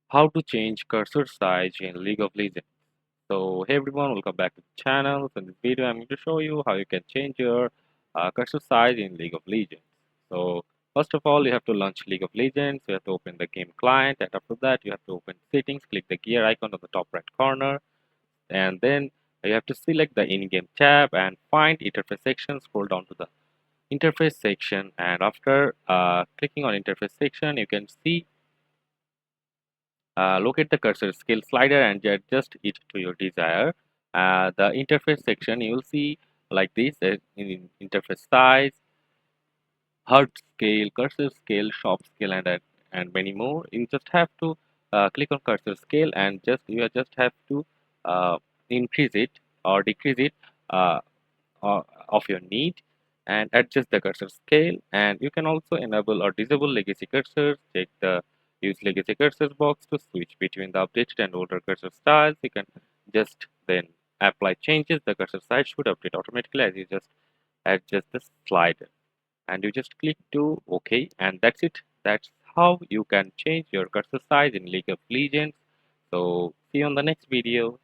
How to change cursor size in League of Legends. So hey everyone, welcome back to the channel. So in this video I'm going to show you how you can change your cursor size in League of Legends. So first of all, you have to launch League of Legends. You have to open the game client, and after that you have to open settings, click the gear icon on the top right corner, and then you have to select the in-game tab and find interface section. Scroll down to the interface section, and after clicking on interface section, you can see locate the cursor scale slider and adjust it to your desire. The interface section, you will see like this in interface size, HUD scale, cursor scale, shop scale, and many more. You just have to click on cursor scale and just have to uh, increase it or decrease it uh, of your need, and adjust the cursor scale. And you can also enable or disable legacy cursors. Check the use legacy cursors box to switch between the updated and older cursor styles. You can just then apply changes. The cursor size should update automatically as you just adjust the slider, and you just click to OK, and that's it. That's how you can change your cursor size in League of Legends. So see you on the next video.